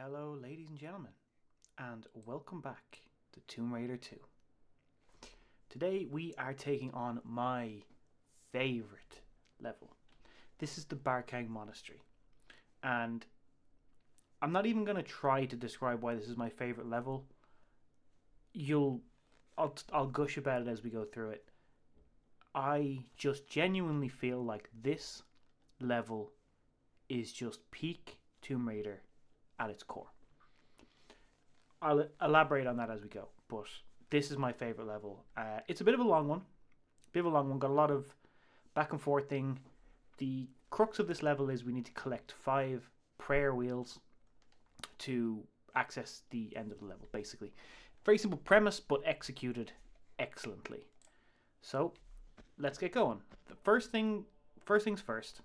Hello, ladies and gentlemen, and welcome back to Tomb Raider 2. Today we are taking on my favourite level. This is the Barkhang Monastery, and I'm not even going to try to describe why this is my favourite level. I'll gush about it as we go through it. I just genuinely feel like this level is just peak Tomb Raider at its core. I'll elaborate on that as we go, but this is my favourite level. It's a bit of a long one. Got a lot of back and forth thing. The crux of this level is we need to collect 5 prayer wheels to access the end of the level, basically. Very simple premise, but executed excellently. So, let's get going. The first things first.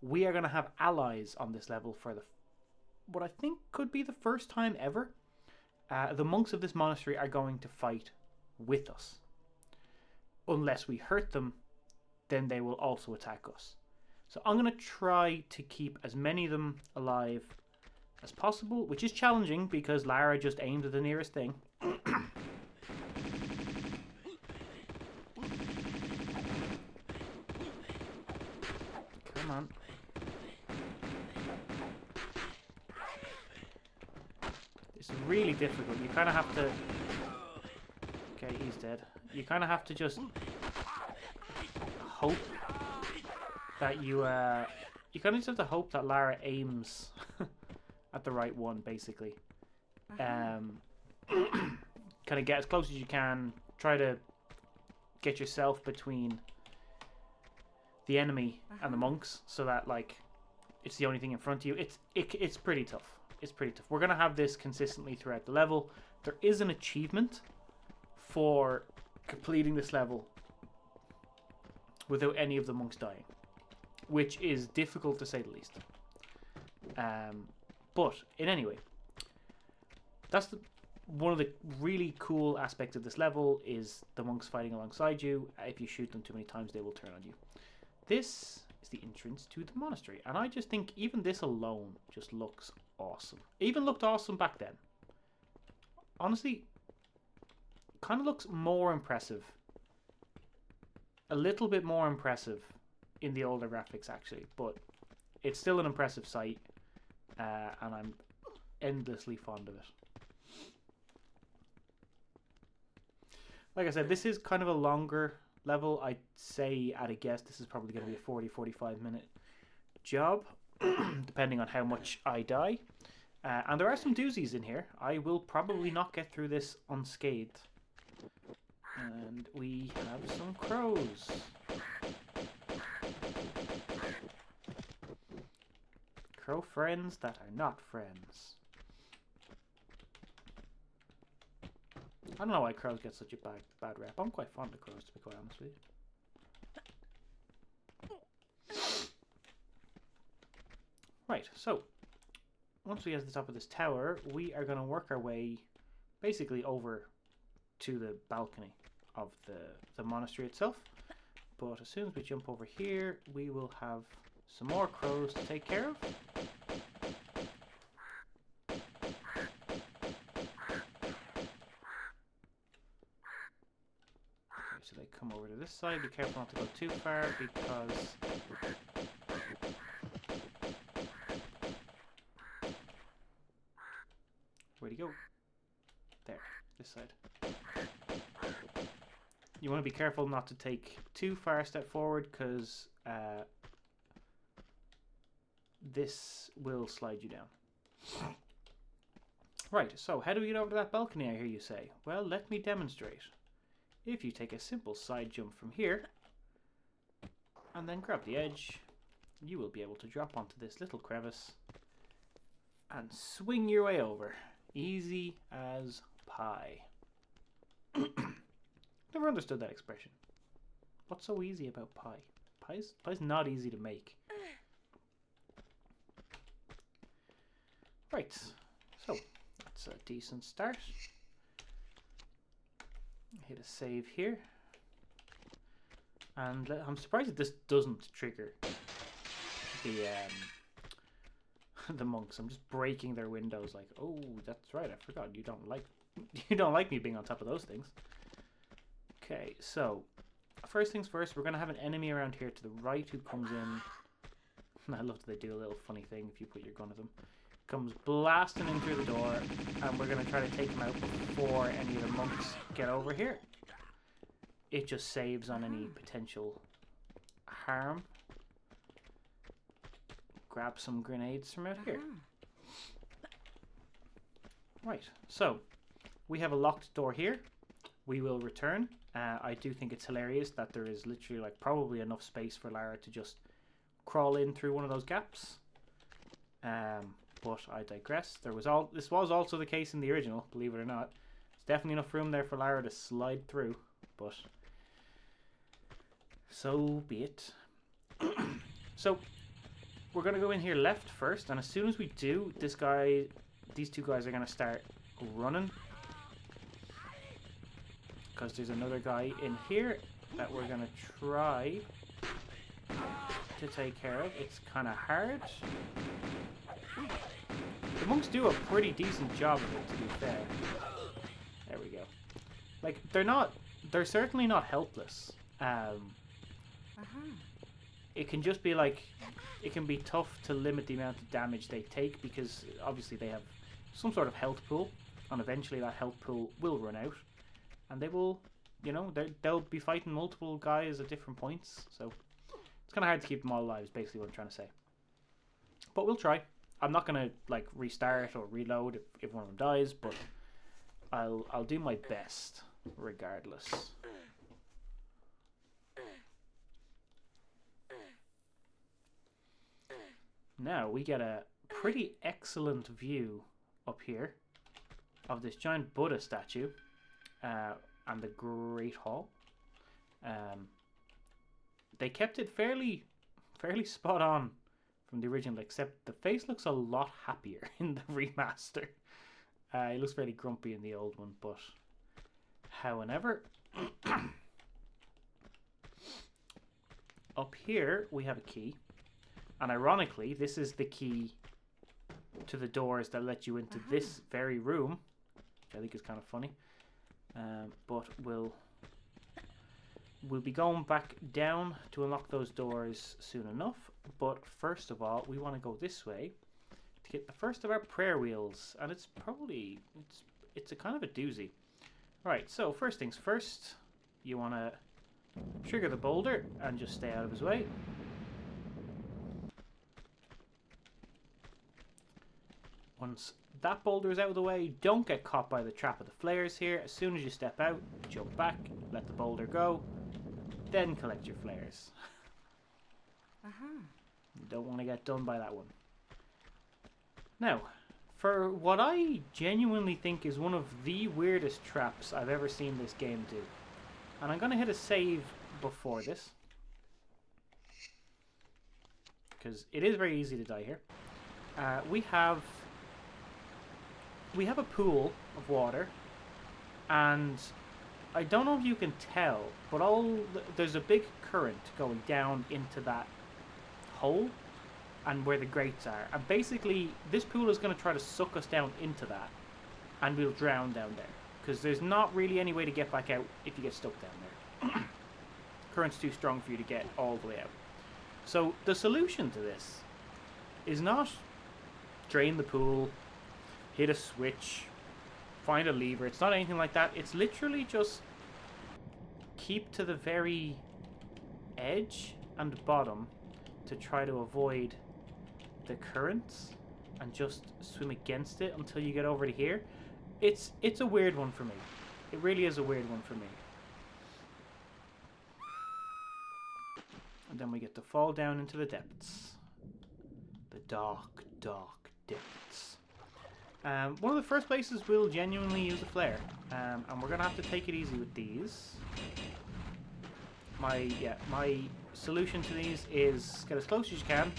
We are going to have allies on this level for what I think could be the first time ever. The monks of this monastery are going to fight with us. Unless we hurt them, then they will also attack us. So I'm going to try to keep as many of them alive as possible, which is challenging because Lara just aims at the nearest thing. Come on. It's really difficult. You kind of have to... Okay, he's dead. You kind of have to just hope that you kind of just have to hope that Lara aims at the right one, basically. Kind of get as close as you can. Try to get yourself between the enemy and the monks, so that like it's the only thing in front of you. It's pretty tough. It's pretty tough. We're going to have this consistently throughout the level. There is an achievement for completing this level without any of the monks dying, which is difficult to say the least. But in any way, that's one of the really cool aspects of this level is the monks fighting alongside you. If you shoot them too many times, they will turn on you. This is the entrance to the monastery, and I just think even this alone just looks awesome. It even looked awesome back then. Honestly, kind of looks more impressive. A little bit more impressive in the older graphics, actually, but it's still an impressive sight, and I'm endlessly fond of it. Like I said, this is kind of a longer level. I'd say, at a guess, this is probably going to be a 40-45 minute job, depending on how much I die. And there are some doozies in here. I will probably not get through this unscathed. And we have some crows. Crow friends that are not friends. I don't know why crows get such a bad rep. I'm quite fond of crows, to be quite honest with you. Right, so once we get to the top of this tower, we are going to work our way basically over to the balcony of the monastery itself. But as soon as we jump over here, we will have some more crows to take care of. So they come over to this side. Be careful not to go too far because where'd he go? There, this side. You want to be careful not to take too far a step forward because this will slide you down. Right, so how do we get over to that balcony, I hear you say? Well, let me demonstrate. If you take a simple side jump from here, and then grab the edge, you will be able to drop onto this little crevice and swing your way over. Easy as pie. Never understood that expression. What's so easy about pie? Pie's not easy to make. Right, so that's a decent start. Hit a save here. And I'm surprised that this doesn't trigger the the monks. I'm just breaking their windows like, oh, that's right, I forgot. You don't like me being on top of those things. Okay, so first things first, we're going to have an enemy around here to the right who comes in. I love that they do a little funny thing if you put your gun at them. Comes blasting in through the door, and we're going to try to take him out before any of the monks get over here. It just saves on any potential harm. Grab some grenades from out here. Right, so we have a locked door here. We will return. I do think it's hilarious that there is literally like probably enough space for Lara to just crawl in through one of those gaps. But I digress. This was also the case in the original, believe it or not. There's definitely enough room there for Lara to slide through, but so be it. So we're going to go in here left first, and as soon as we do, these two guys are going to start running. Because there's another guy in here that we're going to try to take care of. It's kind of hard. The monks do a pretty decent job of it, to be fair. There we go. Like, they're certainly not helpless. It can just be like, it can be tough to limit the amount of damage they take because obviously they have some sort of health pool, and eventually that health pool will run out, and they will, you know, they'll be fighting multiple guys at different points, so it's kind of hard to keep them all alive is basically what I'm trying to say. But we'll try. I'm not going to like restart or reload if one of them dies, but I'll do my best regardless. Now we get a pretty excellent view up here of this giant Buddha statue and the Great Hall. They kept it fairly spot on from the original, except the face looks a lot happier in the remaster. It looks fairly grumpy in the old one, but however, up here we have a key. And ironically, this is the key to the doors that let you into this very room, which I think is kind of funny. But we'll be going back down to unlock those doors soon enough. But first of all, we want to go this way to get the first of our prayer wheels, and it's a kind of a doozy. Right. So first things first, you want to trigger the boulder and just stay out of his way. Once that boulder is out of the way, don't get caught by the trap of the flares here. As soon as you step out, jump back, let the boulder go, then collect your flares. You don't want to get done by that one. Now, for what I genuinely think is one of the weirdest traps I've ever seen this game do, and I'm going to hit a save before this, because it is very easy to die here. We have a pool of water, and I don't know if you can tell, but there's a big current going down into that hole and where the grates are, and basically this pool is going to try to suck us down into that, and we'll drown down there because there's not really any way to get back out if you get stuck down there. Current's too strong for you to get all the way out. So the solution to this is not drain the pool, hit a switch, find a lever. It's not anything like that. It's literally just keep to the very edge and bottom to try to avoid the currents and just swim against it until you get over to here. It's a weird one for me. It really is a weird one for me. And then we get to fall down into the depths. The dark, dark depths. One of the first places we'll genuinely use a flare, and we're gonna have to take it easy with these. My solution to these is get as close as you can,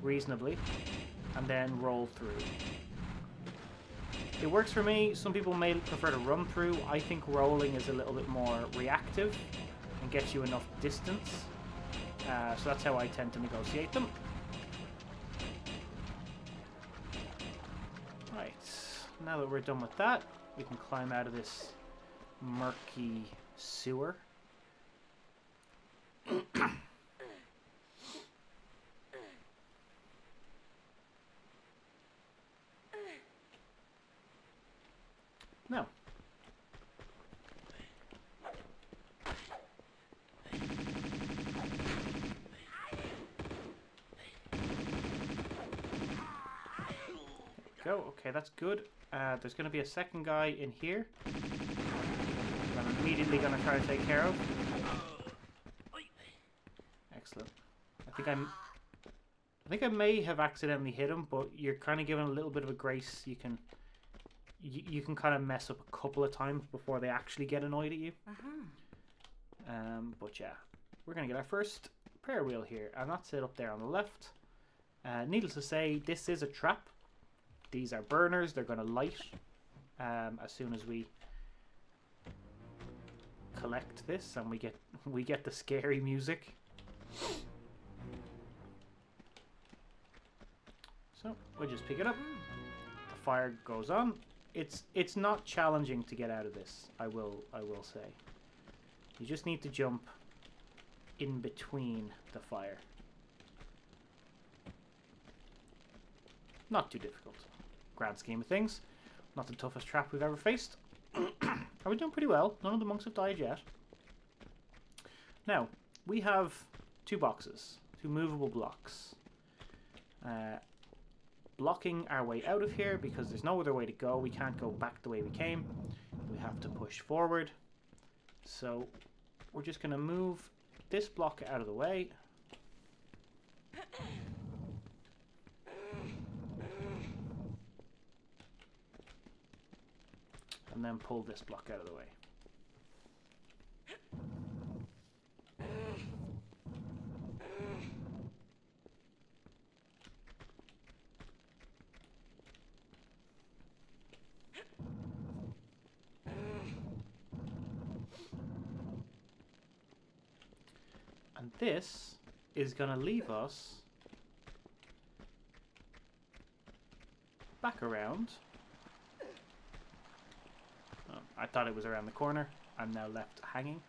reasonably, and then roll through. It works for me. Some people may prefer to run through. I think rolling is a little bit more reactive and gets you enough distance. So that's how I tend to negotiate them. Right, now that we're done with that, we can climb out of this murky sewer. Now, go. Okay, that's good. There's going to be a second guy in here. I'm immediately going to try to take care of. Excellent. I think I may have accidentally hit him, but you're kind of given a little bit of a grace. You can kind of mess up a couple of times before they actually get annoyed at you. But yeah, we're going to get our first prayer wheel here, and that's it up there on the left. Needless to say, this is a trap. These are burners. They're going to light as soon as we collect this, and we get the scary music. So we'll just pick it up. The fire goes on. It's not challenging to get out of this. I will say. You just need to jump in between the fire. Not too difficult. Grand scheme of things, not the toughest trap we've ever faced. Are we doing pretty well? None of the monks have died yet. Now, we have two boxes, two movable blocks. Blocking our way out of here because there's no other way to go. We can't go back the way we came. We have to push forward. So we're just going to move this block out of the way. And then pull this block out of the way. And this is going to leave us back around. Oh, I thought it was around the corner. I'm now left hanging.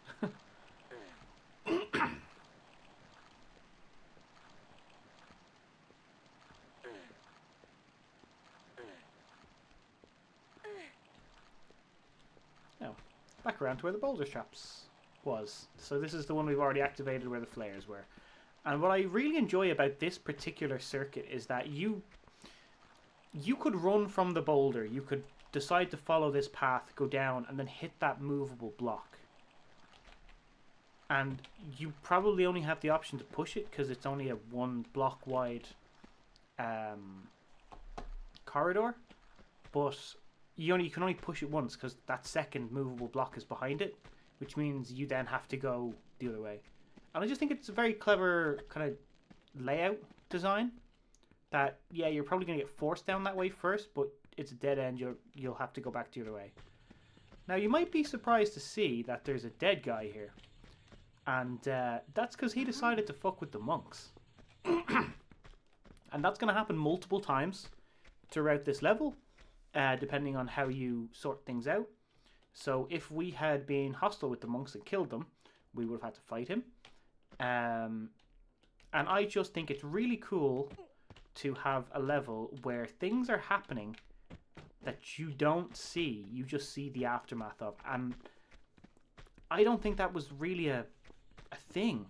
Now, back around to where the boulder traps was. So this is the one we've already activated where the flares were. And what I really enjoy about this particular circuit is that you could run from the boulder. You could decide to follow this path, go down, and then hit that movable block. And you probably only have the option to push it because it's only a 1 block wide corridor. But you can only push it once because that second movable block is behind it, which means you then have to go the other way. And I just think it's a very clever kind of layout design. That, yeah, you're probably going to get forced down that way first, but it's a dead end. You'll have to go back the other way. Now, you might be surprised to see that there's a dead guy here. And that's because he decided to fuck with the monks. And that's going to happen multiple times throughout this level, depending on how you sort things out. So if we had been hostile with the monks and killed them, we would have had to fight him. And I just think it's really cool to have a level where things are happening that you don't see. You just see the aftermath of. And I don't think that was really a thing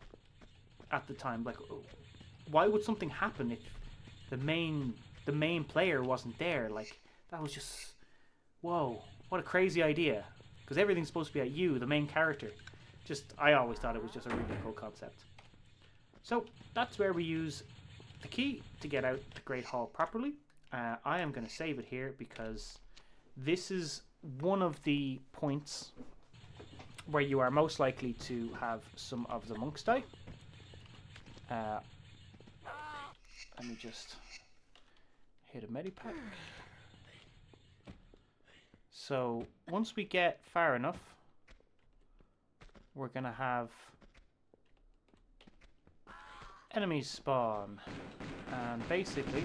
at the time. Like, why would something happen if the main player wasn't there? Like, that was just, whoa, what a crazy idea. Because everything's supposed to be at you, the main character. I always thought it was just a really cool concept. So that's where we use the key to get out the Great Hall properly. I am going to save it here because this is one of the points where you are most likely to have some of the monks die. Let me just hit a medipack. So once we get far enough, we're going to have enemies spawn. And basically,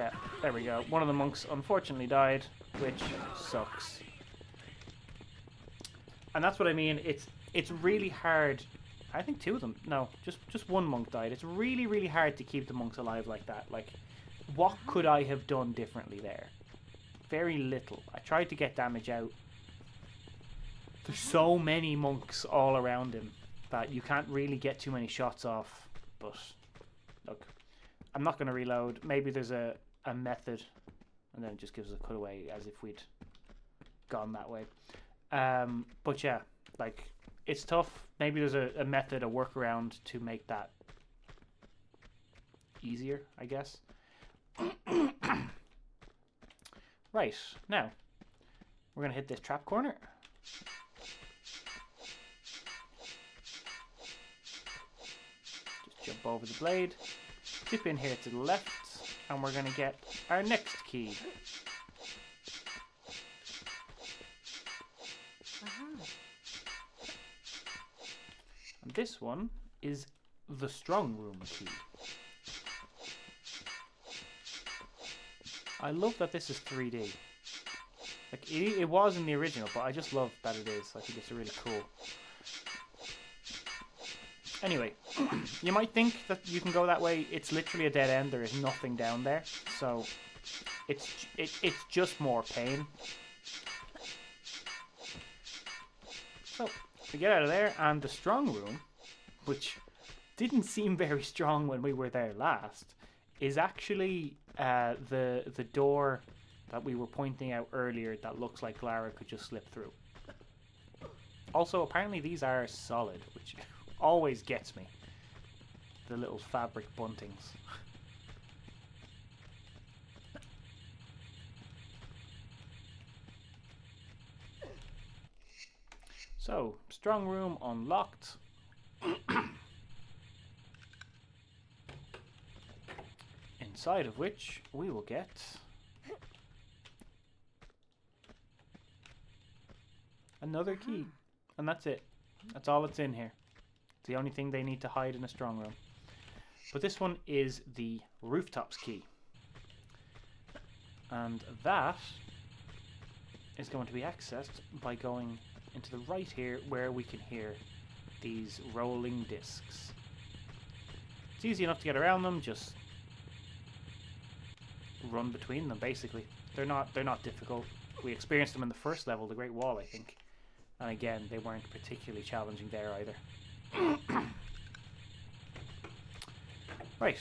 Yeah, there we go. One of the monks unfortunately died, which sucks. And that's what I mean. It's really hard. I think two of them. No, just one monk died. It's really, really hard to keep the monks alive like that. Like, what could I have done differently there? Very little. I tried to get damage out. There's so many monks all around him that you can't really get too many shots off. But, look, I'm not going to reload. Maybe there's a method. And then it just gives us a cutaway as if we'd gone that way. But yeah, like, it's tough. Maybe there's a method, a workaround to make that easier, I guess. Right, now, we're going to hit this trap corner. Just jump over the blade, dip in here to the left, and we're going to get our next key. And this one is the strong room key. I love that this is 3D. Like it was in the original, but I just love that it is. I think it's really cool. Anyway, you might think that you can go that way. It's literally a dead end. There is nothing down there, so it's just more pain. So we get out of there, and the strong room, which didn't seem very strong when we were there last, is actually the door that we were pointing out earlier that looks like Lara could just slip through. Also, apparently these are solid, which always gets me. The little fabric buntings. So, strong room unlocked. Inside of which we will get another key. And that's it. That's all that's in here. It's the only thing they need to hide in a strong room. But this one is the rooftops key. And that is going to be accessed by going into the right here, where we can hear these rolling discs. It's easy enough to get around them, just run between them basically. They're not difficult. We experienced them in the first level, the Great Wall, I think. And again, they weren't particularly challenging there either. Right.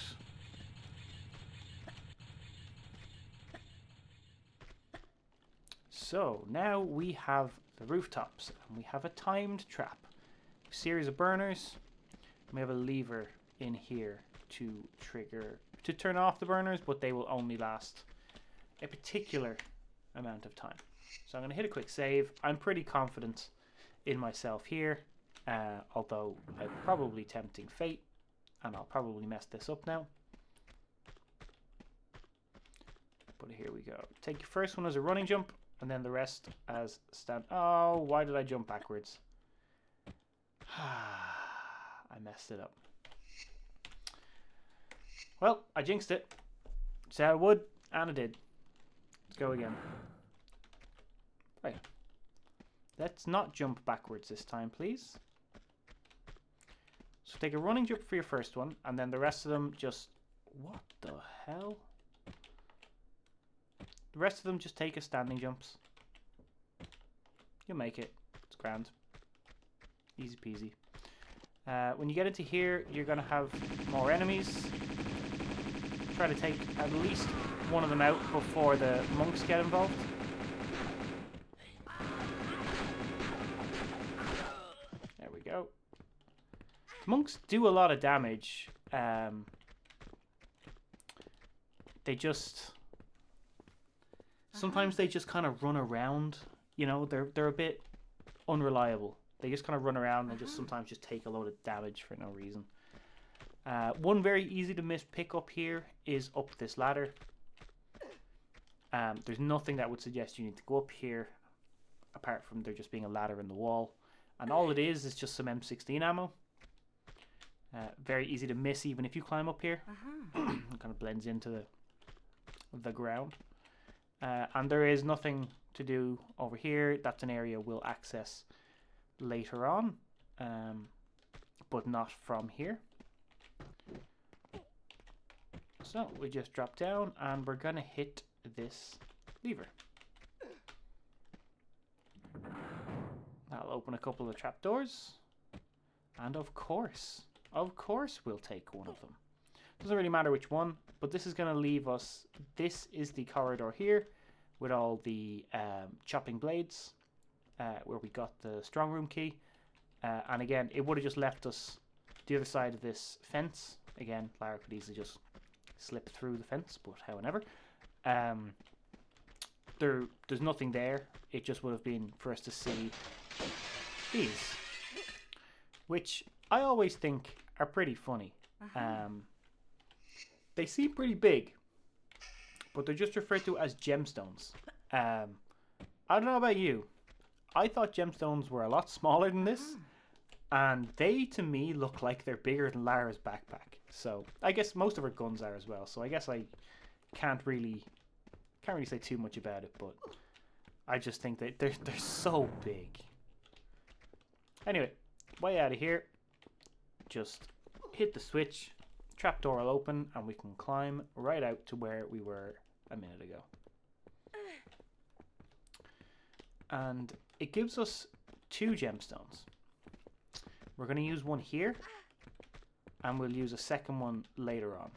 So now we have the rooftops, and we have a timed trap. A series of burners. We have a lever in here to turn off the burners, but they will only last a particular amount of time. So I'm going to hit a quick save. I'm pretty confident in myself here, although I'm probably tempting fate, and I'll probably mess this up now. But here we go. Take your first one as a running jump, and then the rest as stand. Oh, why did I jump backwards? I messed it up. Well, I jinxed it. Said I would, and I did. Let's go again. Right. Let's not jump backwards this time, please. So take a running jump for your first one, and then the rest of them just... What the hell? The rest of them just take as standing jumps. You'll make it. It's grand. Easy peasy. When you get into here, you're going to have more enemies. Try to take at least one of them out before the monks get involved. There we go. Monks do a lot of damage. They just... Sometimes they just kind of run around. You know, they're a bit unreliable. They just kind of run around and just sometimes just take a load of damage for no reason. One very easy to miss pick up here is up this ladder. There's nothing that would suggest you need to go up here, apart from there just being a ladder in the wall. And all it is just some M16 ammo. Very easy to miss even if you climb up here. It kind of blends into the ground. And there is nothing to do over here. That's an area we'll access later on, but not from here. So we just drop down and we're gonna hit this lever. That'll open a couple of trapdoors, and of course we'll take one of them. Doesn't really matter which one, but this is gonna leave us. This is the corridor here with all the chopping blades, where we got the strong room key, and again it would have just left us the other side of this fence. Again, Lara could easily just slip through the fence, but however, there's nothing there. It just would have been for us to see these, which I always think are pretty funny. They seem pretty big, but they're just referred to as gemstones. I don't know about you. I thought gemstones were a lot smaller than this, and they to me look like they're bigger than Lara's backpack. So I guess most of her guns are as well. So I guess I can't really say too much about it, but I just think that they're so big. Anyway, way out of here. Just hit the switch, trapdoor will open, and we can climb right out to where we were a minute ago. And it gives us 2 gemstones. We're going to use one here, and we'll use a second one later on.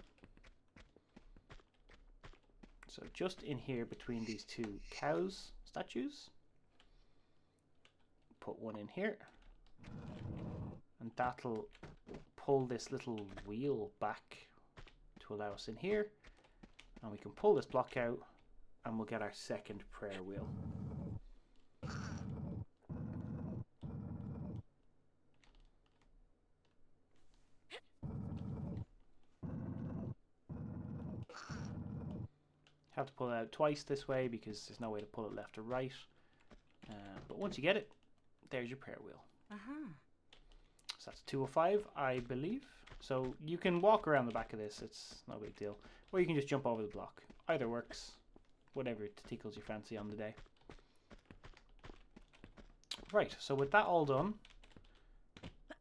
So just in here between these 2 cows statues, put one in here, and that'll pull this little wheel back to allow us in here, and we can pull this block out and we'll get our second prayer wheel. Have to pull it out twice this way because there's no way to pull it left or right, but once you get it, there's your prayer wheel. So that's 2 of 5, I believe. So you can walk around the back of this, it's no big deal. Or you can just jump over the block. Either works. Whatever tickles your fancy on the day. Right, so with that all done,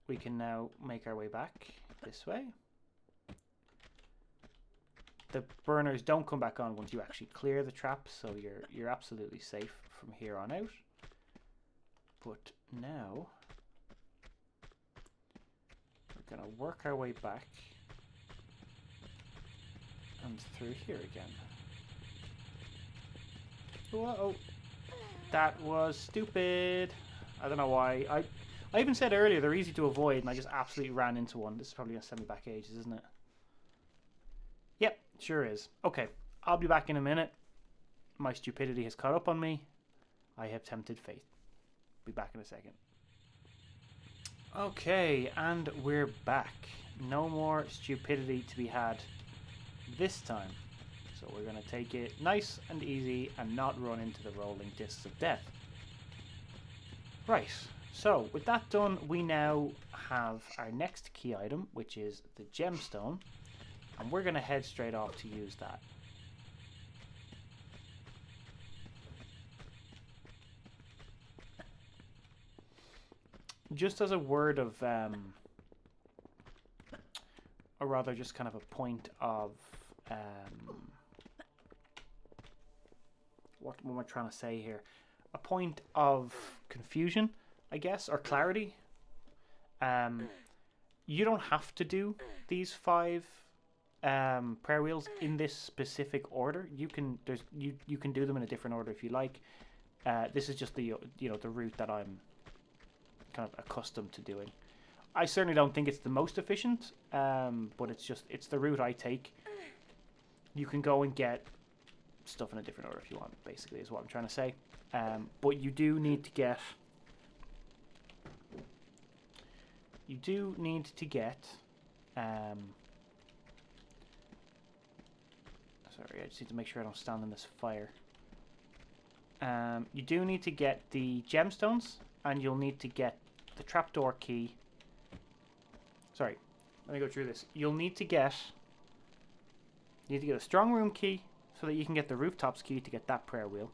we can now make our way back this way. The burners don't come back on once you actually clear the trap, so you're absolutely safe from here on out. But now we're gonna work our way back and through here again. Whoa, that was stupid. I don't know why. I even said earlier they're easy to avoid, and I just absolutely ran into one. This is probably gonna send me back ages, isn't it? Yep, sure is. Okay, I'll be back in a minute. My stupidity has caught up on me. I have tempted fate. Be back in a second. Okay, and we're back. No more stupidity to be had this time. So we're going to take it nice and easy and not run into the rolling discs of death. Right, so with that done, we now have our next key item, which is the gemstone. And we're going to head straight off to use that. Just as a word of, or rather just kind of a point of, what am I trying to say here? A point of confusion, I guess, or clarity. You don't have to do these 5 prayer wheels in this specific order. You can you can do them in a different order if you like. This is just the the route that I'm kind of accustomed to doing. I certainly don't think it's the most efficient, but it's the route I take. You can go and get stuff in a different order if you want, basically, is what I'm trying to say. But you do need to get sorry, I just need to make sure I don't stand in this fire. You do need to get the gemstones, and you'll need to get the trapdoor key. Sorry, let me go through this. You'll need to get a strong room key, so that you can get the rooftops key to get that prayer wheel.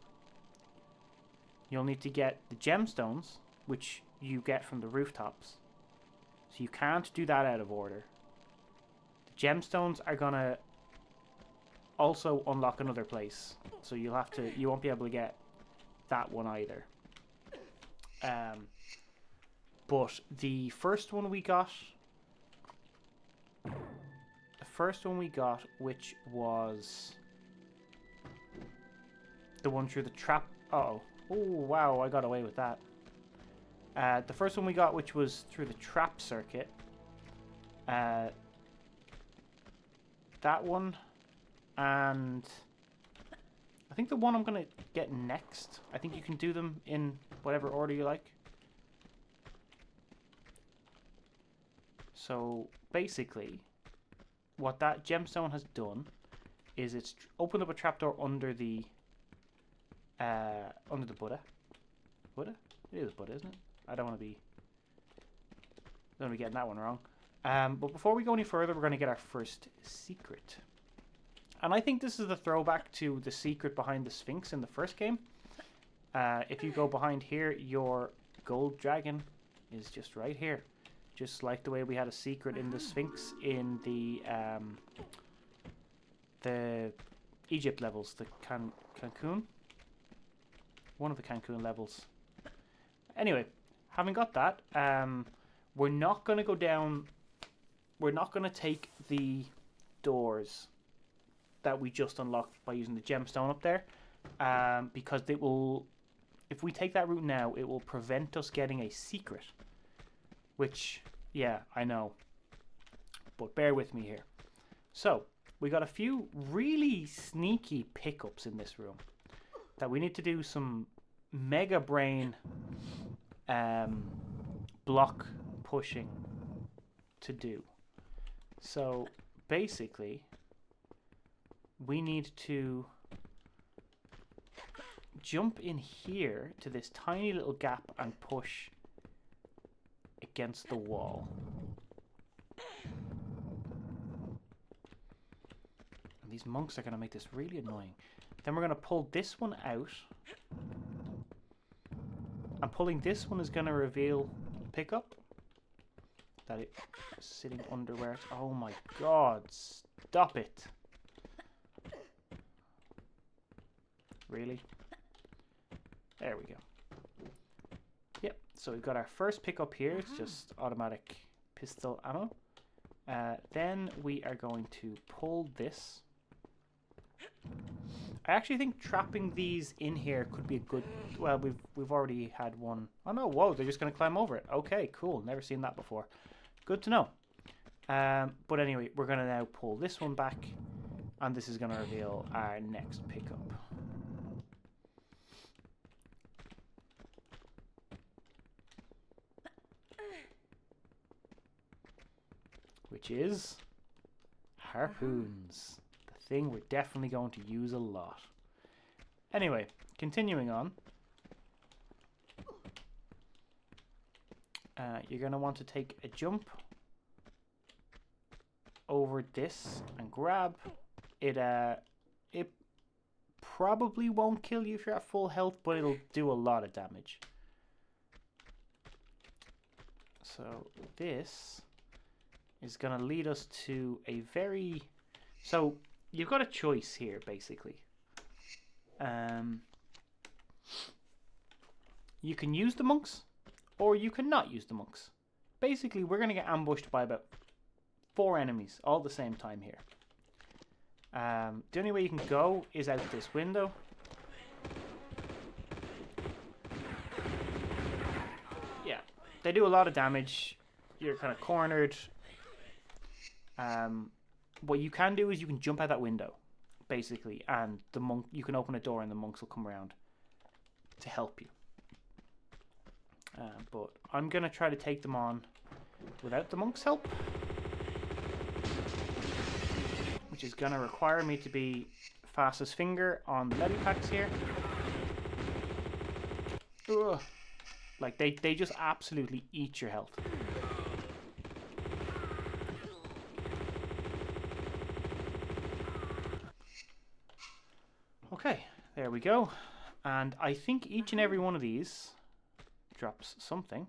You'll need to get the gemstones, which you get from the rooftops. So you can't do that out of order. The gemstones are gonna also unlock another place, so you won't be able to get that one either. But the first one we got, which was the one through the trap. Oh wow, I got away with that. The first one we got, which was through the trap circuit. That one, and I think the one I'm gonna get next. I think you can do them in whatever order you like. So basically, what that gemstone has done is it's opened up a trapdoor under the Buddha. Buddha? It is Buddha, isn't it? I don't want to be getting that one wrong. But before we go any further, we're going to get our first secret. And I think this is the throwback to the secret behind the Sphinx in the first game. If you go behind here, your gold dragon is just right here. Just like the way we had a secret in the Sphinx in the Egypt levels, the Cancun. One of the Cancun levels. Anyway, having got that, we're not going to go down. We're not going to take the doors that we just unlocked by using the gemstone up there, because it will. If we take that route now, it will prevent us getting a secret. Which, yeah, I know. But bear with me here. So, we got a few really sneaky pickups in this room that we need to do some mega brain block pushing to do. So, basically, we need to jump in here to this tiny little gap and push against the wall. And these monks are going to make this really annoying. Then we're going to pull this one out. And pulling this one is going to reveal pickup. That it's sitting under where it's... Oh my god, stop it. Really? There we go. Yep, so we've got our first pickup here. It's just automatic pistol ammo. Then we are going to pull this. I actually think trapping these in here could be a good... Well, we've already had one. Oh no, whoa, they're just going to climb over it. Okay, cool. Never seen that before. Good to know. But anyway, we're going to now pull this one back. And this is going to reveal our next pickup. Which is harpoons. The thing we're definitely going to use a lot. Anyway, continuing on. You're going to want to take a jump over this and grab it. It probably won't kill you if you're at full health, but it'll do a lot of damage. So this is going to lead us to a very... So, you've got a choice here, basically. You can use the monks, or you can not use the monks. Basically, we're going to get ambushed by about 4 enemies all at the same time here. The only way you can go is out this window. Yeah, they do a lot of damage. You're kind of cornered. What you can do is you can jump out that window, basically, and the monk, you can open a door and the monks will come around to help you. But I'm going to try to take them on without the monks' help, which is going to require me to be fastest finger on the levy packs here. Ugh. Like, they just absolutely eat your health. There we go. And I think each and every one of these drops something.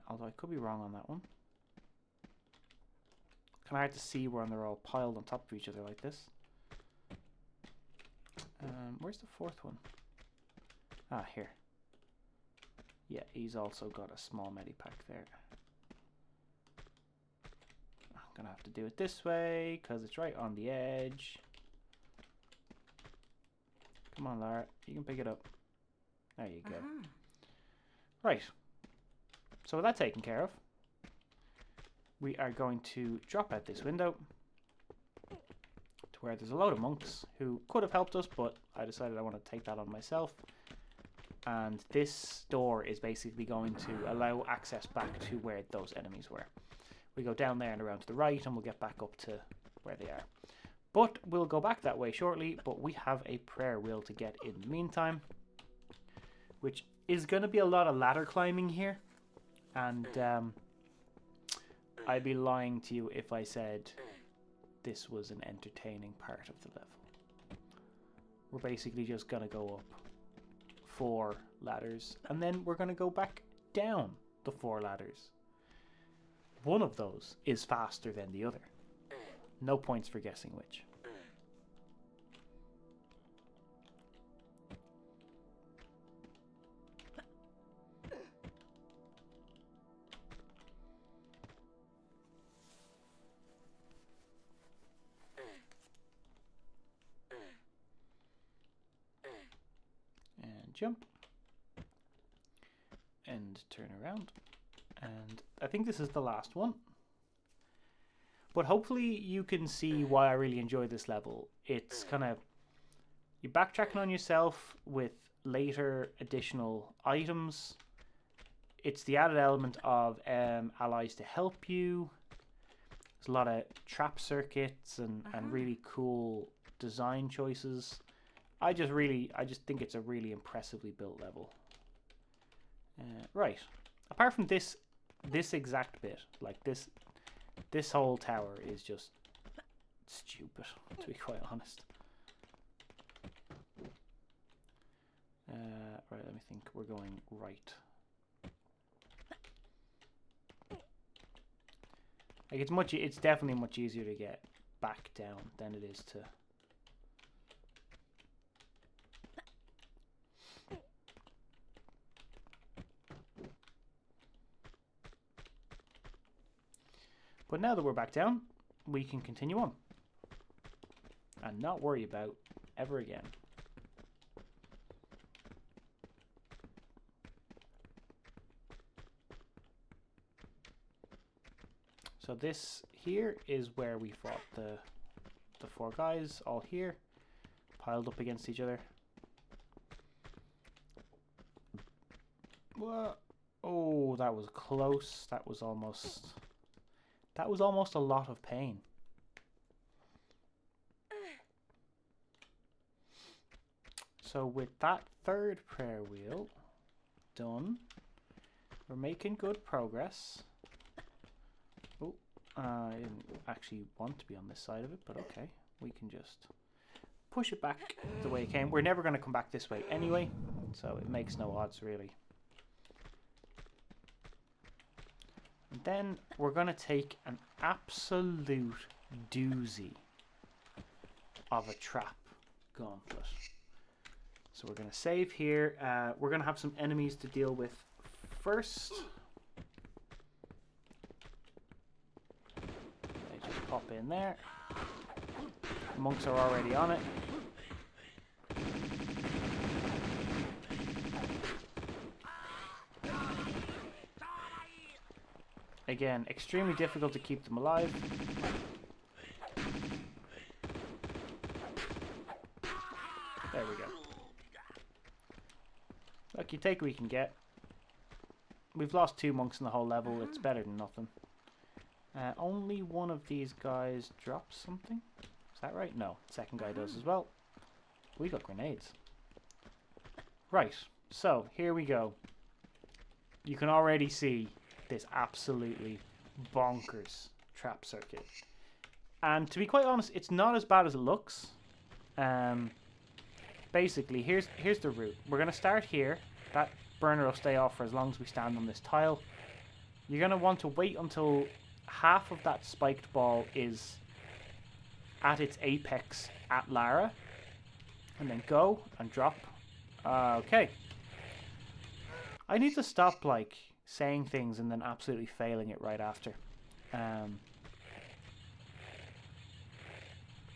Although I could be wrong on that one. Kind of hard to see when they're all piled on top of each other like this. Where's the fourth one? Ah, here. Yeah, he's also got a small medipack there. I'm gonna have to do it this way because it's right on the edge. Come on, Lara, you can pick it up. There you go. Right. So with that taken care of, we are going to drop out this window to where there's a load of monks who could have helped us, but I decided I want to take that on myself. And this door is basically going to allow access back to where those enemies were. We go down there and around to the right, and we'll get back up to where they are. But we'll go back that way shortly, but we have a prayer wheel to get in the meantime, which is going to be a lot of ladder climbing here. And I'd be lying to you if I said this was an entertaining part of the level. We're basically just going to go up 4 ladders, and then we're going to go back down the 4 ladders. One of those is faster than the other. No points for guessing which. And jump. And turn around. And I think this is the last one. But hopefully you can see why I really enjoy this level. It's kind of, you're backtracking on yourself with later additional items. It's the added element of allies to help you. There's a lot of trap circuits and really cool design choices. I just think it's a really impressively built level. Right. Apart from this exact bit, like this whole tower is just stupid, to be quite honest. Right, let me think. We're going right. Like it's definitely much easier to get back down than it is to. But now that we're back down, we can continue on and not worry about ever again. So this here is where we fought the 4 guys, all here, piled up against each other. Whoa. Oh, that was close. That was almost a lot of pain. So with that 3rd prayer wheel done, we're making good progress. Oh, I didn't actually want to be on this side of it, but okay. We can just push it back the way it came. We're never going to come back this way anyway, so it makes no odds really. And then we're going to take an absolute doozy of a trap gauntlet. So we're going to save here. We're going to have some enemies to deal with first. They just pop in there. The monks are already on it. Again, extremely difficult to keep them alive. There we go. Look, you take what you can get. We've lost 2 monks in the whole level. It's better than nothing. Only one of these guys drops something. Is that right? No. Second guy does as well. We got grenades. Right. So, here we go. You can already see this absolutely bonkers trap circuit. And to be quite honest, it's not as bad as it looks. Basically, here's the route. We're going to start here. That burner will stay off for as long as we stand on this tile. You're going to want to wait until half of that spiked ball is at its apex at Lara. And then go and drop. Okay. I need to stop, like, saying things and then absolutely failing it right after.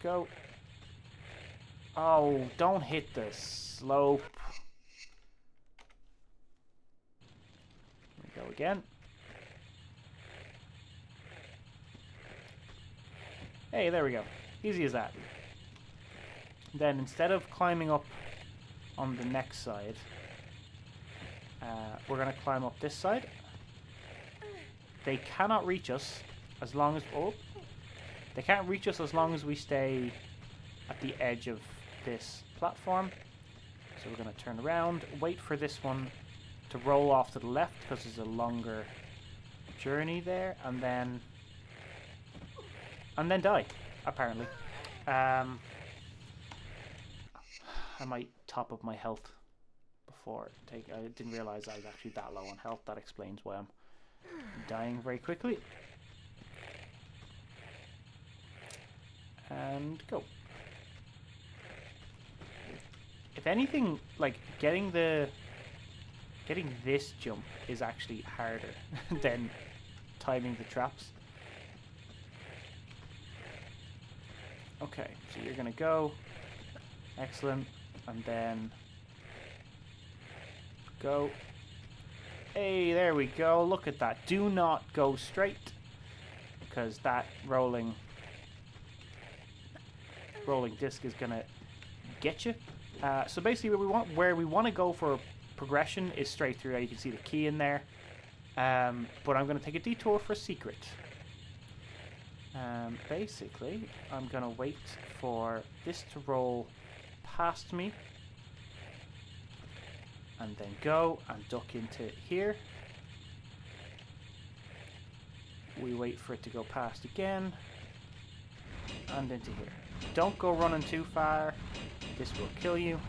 Go. Oh, don't hit the slope. Here we go again. Hey, there we go. Easy as that. Then instead of climbing up on the next side, we're going to climb up this side. They cannot reach us as long as... Oh, they can't reach us as long as we stay at the edge of this platform. So we're going to turn around, wait for this one to roll off to the left because there's a longer journey there, and then die, apparently. I might top up my health before I didn't realize I was actually that low on health. That explains why I'm dying very quickly. And go. If anything, like getting this jump is actually harder than timing the traps. Okay, so you're gonna go. Excellent. And then go. Hey, there we go. Look at that. Do not go straight, because that rolling disc is gonna get you. So basically, where we want to go for progression is straight through. You can see the key in there. But I'm gonna take a detour for a secret. Basically, I'm gonna wait for this to roll past me, and then go and duck into here. We wait for it to go past again, and into here. Don't go running too far, this will kill you.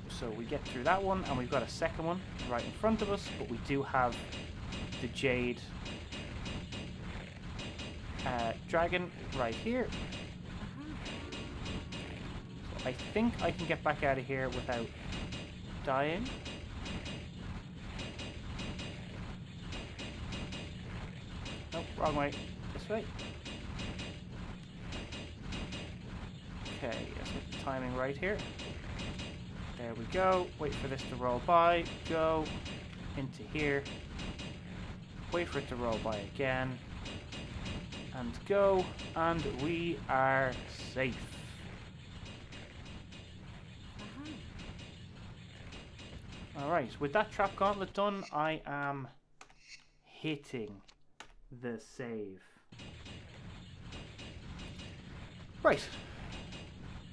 So we get through that one, and we've got a second one right in front of us, but we do have the Jade dragon right here. I think I can get back out of here without dying. Nope, wrong way. This way. Okay, let's get the timing right here. There we go. Wait for this to roll by. Go into here. Wait for it to roll by again. And go. And we are safe. Alright, with that trap gauntlet done, I am hitting the save. Right.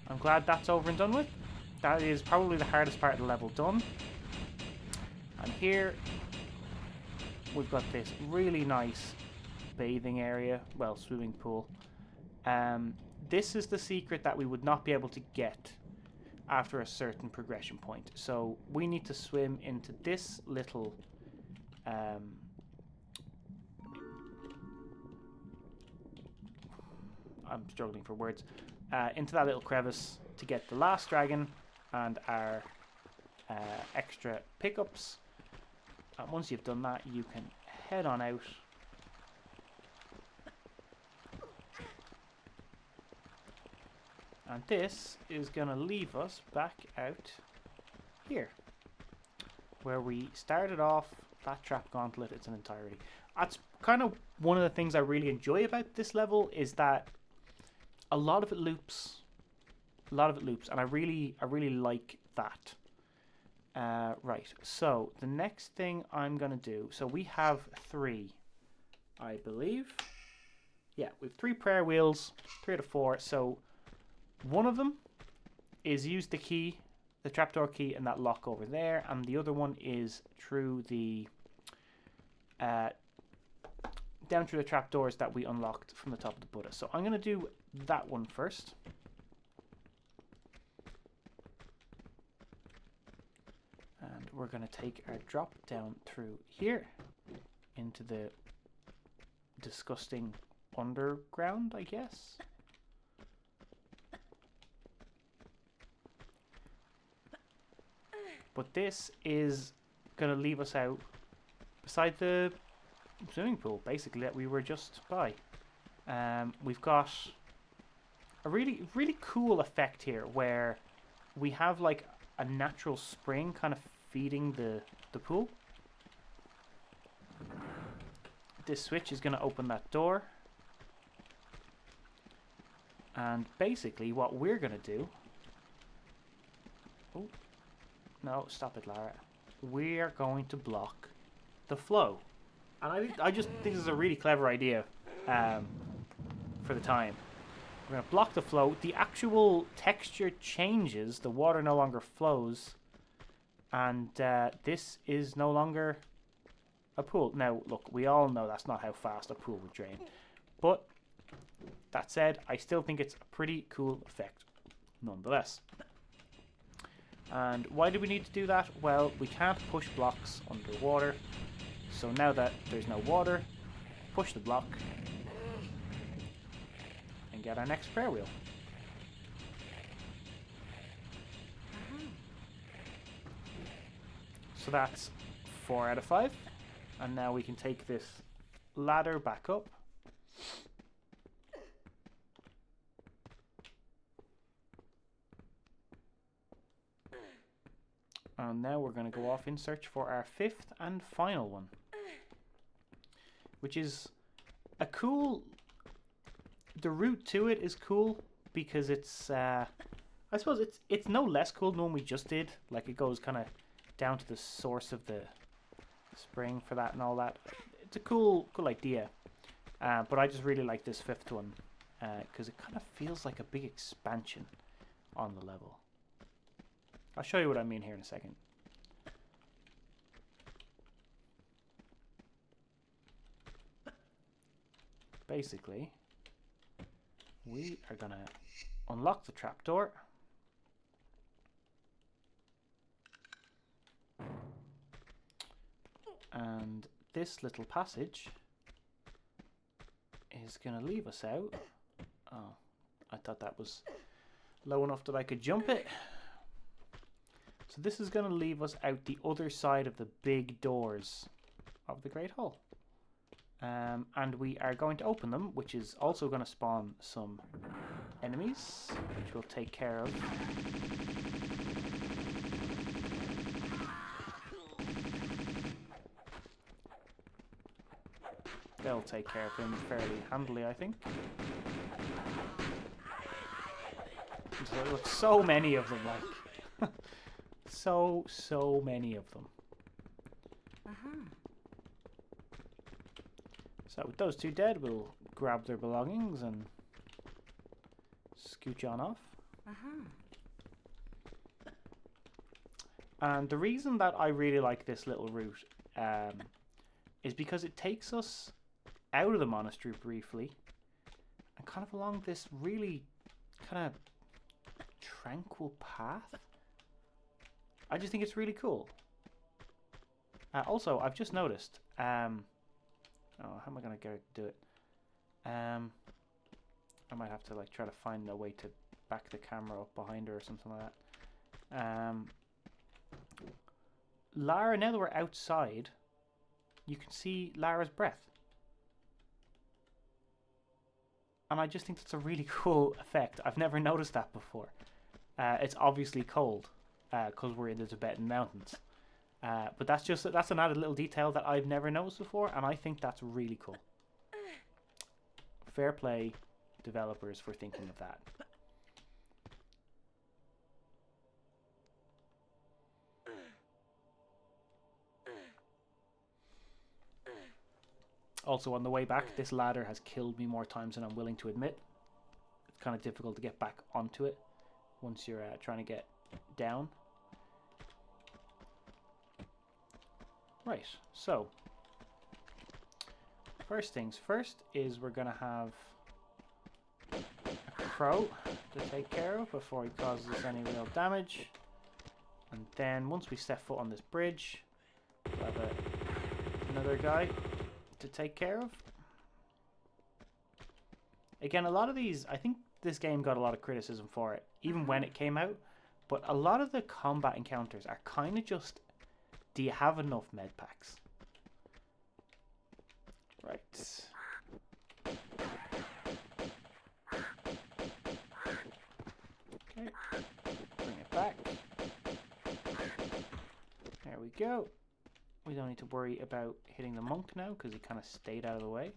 I'm glad that's over and done with. That is probably the hardest part of the level done. And here, we've got this really nice bathing area, well, swimming pool. This is the secret that we would not be able to get after a certain progression point. So we need to swim into this little I'm struggling for words. Into that little crevice to get the last dragon and our extra pickups. And once you've done that, you can head on out. And this is going to leave us back out here, where we started off that trap gauntlet its entirety. That's kind of one of the things I really enjoy about this level, is that a lot of it loops. And I really like that. Right, so the next thing I'm going to do, so we have 3, I believe. Yeah, we have 3 prayer wheels, 3 out of 4, so one of them is use the key, the trapdoor key, and that lock over there, and the other one is through the down through the trapdoors that we unlocked from the top of the Buddha. So I'm going to do that one first. And we're going to take our drop down through here into the disgusting underground, I guess. But this is going to leave us out beside the swimming pool, basically, that we were just by. We've got a really, really cool effect here where we have like a natural spring kind of feeding the pool. This switch is going to open that door. And basically what we're going to do... Oh, no, stop it, Lara. We are going to block the flow. And I just think this is a really clever idea for the time. We're going to block the flow. The actual texture changes. The water no longer flows. And this is no longer a pool. Now, look, we all know that's not how fast a pool would drain. But that said, I still think it's a pretty cool effect nonetheless. And why do we need to do that? Well, we can't push blocks underwater. So now that there's no water, push the block and get our next prayer wheel. So that's 4 out of 5. And now we can take this ladder back up. And now we're going to go off in search for our 5th and final one. Which is a cool... The route to it is cool because it's... I suppose it's no less cool than the one we just did. Like, it goes kind of down to the source of the spring for that and all that. It's a cool idea. But I just really like this 5th one. Because it kind of feels like a big expansion on the level. I'll show you what I mean here in a second. Basically, we are going to unlock the trapdoor. And this little passage is going to leave us out. Oh, I thought that was low enough that I could jump it. So this is going to leave us out the other side of the big doors of the Great Hall. And we are going to open them, which is also going to spawn some enemies, which we'll take care of. They'll take care of him fairly handily, I think. So look, so many of them, like. so many of them. So with those two dead, we'll grab their belongings and scooch on off. And the reason that I really like this little route is because it takes us out of the monastery briefly and kind of along this really kind of tranquil path. I just think it's really cool. Also, I've just noticed... oh, how am I going to do it? I might have to like try to find a way to back the camera up behind her or something like that. Lara, now that we're outside, you can see Lara's breath. And I just think that's a really cool effect. I've never noticed that before. It's obviously cold because we're in the Tibetan mountains. But that's an added little detail that I've never noticed before, and I think that's really cool. Fair play, developers, for thinking of that. Also, on the way back, this ladder has killed me more times than I'm willing to admit. It's kind of difficult to get back onto it once you're trying to get down. Right, so first things first is we're going to have a crow to take care of before he causes us any real damage. And then once we step foot on this bridge, we'll have another guy to take care of. Again, a lot of these, I think this game got a lot of criticism for it, even when it came out. But a lot of the combat encounters are kind of just, do you have enough med packs? Right. Okay. Bring it back. There we go. We don't need to worry about hitting the monk now because he kind of stayed out of the way.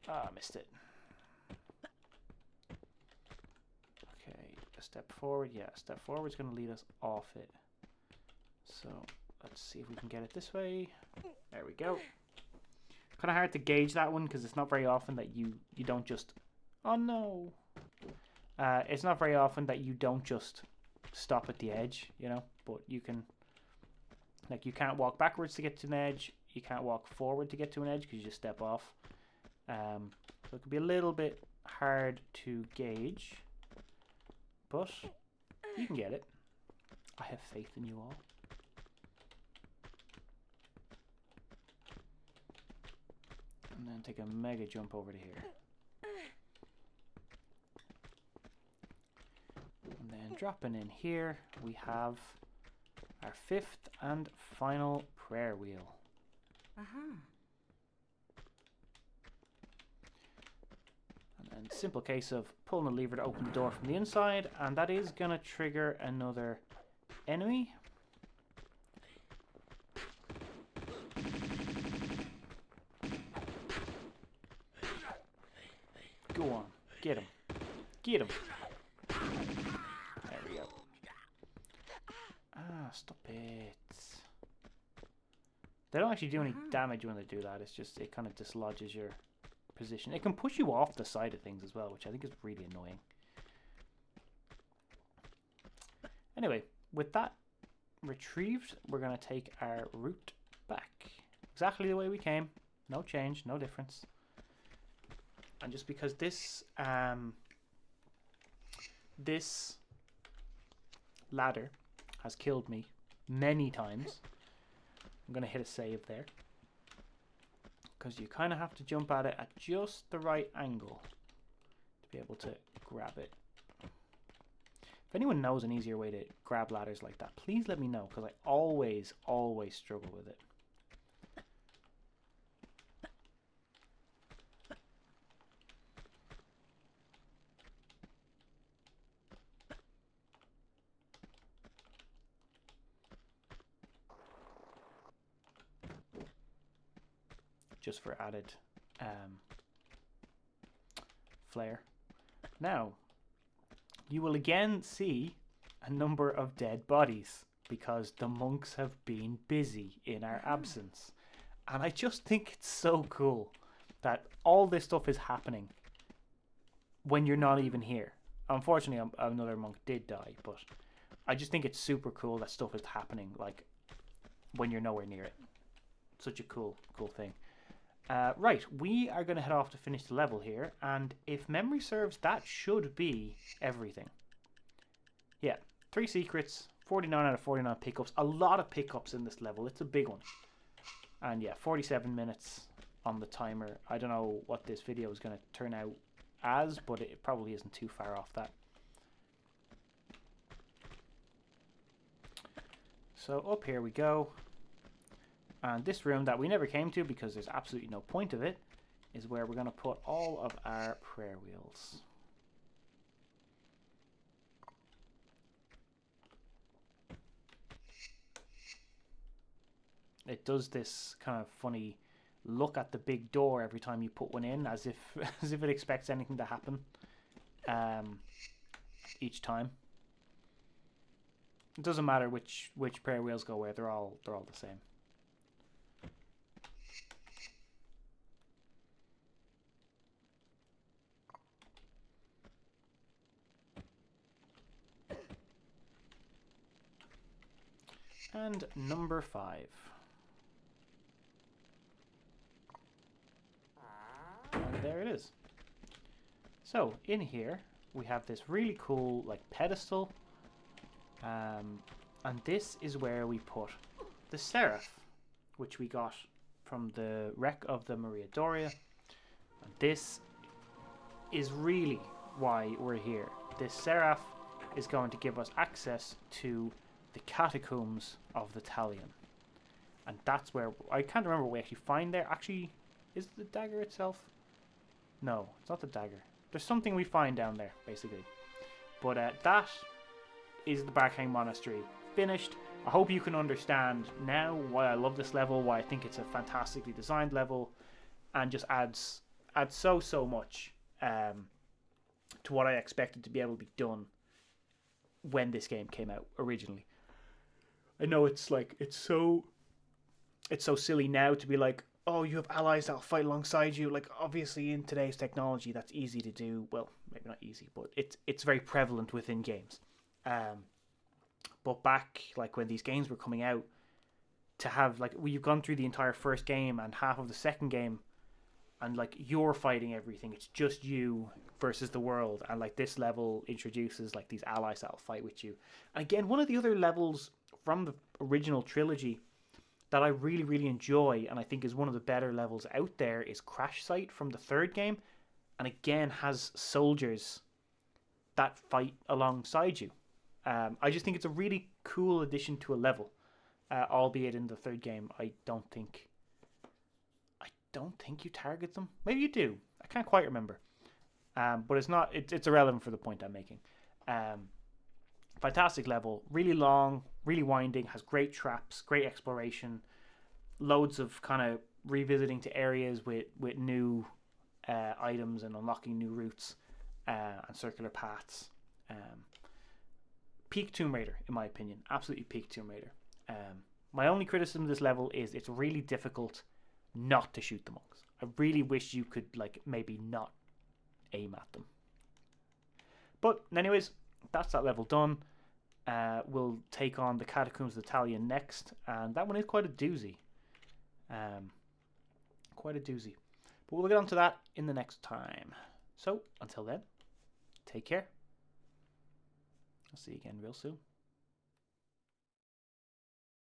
Ah, missed it. Okay, a step forward. Yeah, a step forward is going to lead us off it. So let's see if we can get it this way. There we go. Kind of hard to gauge that one because it's not very often that you don't just... Oh no! It's not very often that you don't just stop at the edge, you know? But you can... Like, you can't walk backwards to get to an edge. You can't walk forward to get to an edge because you just step off. So it could be a little bit hard to gauge. But you can get it. I have faith in you all. And then take a mega jump over to here. And then dropping in here, we have our fifth and final prayer wheel. And then simple case of pulling the lever to open the door from the inside, and that is going to trigger another enemy. Go on, get him. Get him. There we go. Ah, stop it. They don't actually do any damage when they do that. It's just, it kind of dislodges your position. It can push you off the side of things as well, which I think is really annoying. Anyway, with that retrieved, we're going to take our route back. Exactly the way we came. No change, no difference. And just because this this ladder has killed me many times, I'm going to hit a save there. Because you kind of have to jump at it at just the right angle to be able to grab it. If anyone knows an easier way to grab ladders like that, please let me know, because I always struggle with it. Just for added flair. Now, you will again see a number of dead bodies because the monks have been busy in our absence. And I just think it's so cool that all this stuff is happening when you're not even here. Unfortunately, another monk did die, but I just think it's super cool that stuff is happening like when you're nowhere near it. Such a cool thing. Right, we are going to head off to finish the level here, and if memory serves, that should be everything. Yeah, 3 secrets, 49 out of 49 pickups. A lot of pickups in this level. It's a big one. And yeah, 47 minutes on the timer. I don't know what this video is going to turn out as, but it probably isn't too far off that. So up here we go. And this room that we never came to because there's absolutely no point of it is where we're going to put all of our prayer wheels. It does this kind of funny look at the big door every time you put one in, as if it expects anything to happen each time. It doesn't matter which prayer wheels go where, they're all the same. And number 5. there it is. So in here we have this really cool like pedestal, and this is where we put the seraph, which we got from the wreck of the Maria Doria. And this is really why we're here. This seraph is going to give us access to the catacombs of the Talion. And that's where, I can't remember what we actually find there. Actually, is the dagger itself? No, it's not the dagger. There's something we find down there, basically. But that is the Barkhang Monastery finished. I hope you can understand now why I love this level, why I think it's a fantastically designed level, and just adds so much to what I expected to be able to be done when this game came out originally. I know it's like it's so silly now to be like, oh, you have allies that'll fight alongside you. Like, obviously in today's technology that's easy to do. Well, maybe not easy, but it's very prevalent within games. But back like when these games were coming out, to have like you've gone through the entire first game and half of the second game, and like you're fighting everything. It's just you versus the world, and like this level introduces like these allies that'll fight with you. And again, one of the other levels from the original trilogy that I really, really enjoy, and I think is one of the better levels out there, is Crash Site from the third game, and again has soldiers that fight alongside you. I just think it's a really cool addition to a level, albeit in the third game I don't think you target them. Maybe you do. I can't quite remember. But it's not. It's irrelevant for the point I'm making. Fantastic level, really long, really winding, has great traps, great exploration, loads of kind of revisiting to areas with new items and unlocking new routes and circular paths. Peak Tomb Raider, in my opinion. Absolutely peak Tomb Raider. My only criticism of this level is it's really difficult not to shoot the monks. I really wish you could like maybe not aim at them. But anyways, that's that level done. We'll take on the Catacombs of the Talion next, and that one is quite a doozy. Quite a doozy. But we'll get on to that in the next time. So, until then, take care. I'll see you again real soon.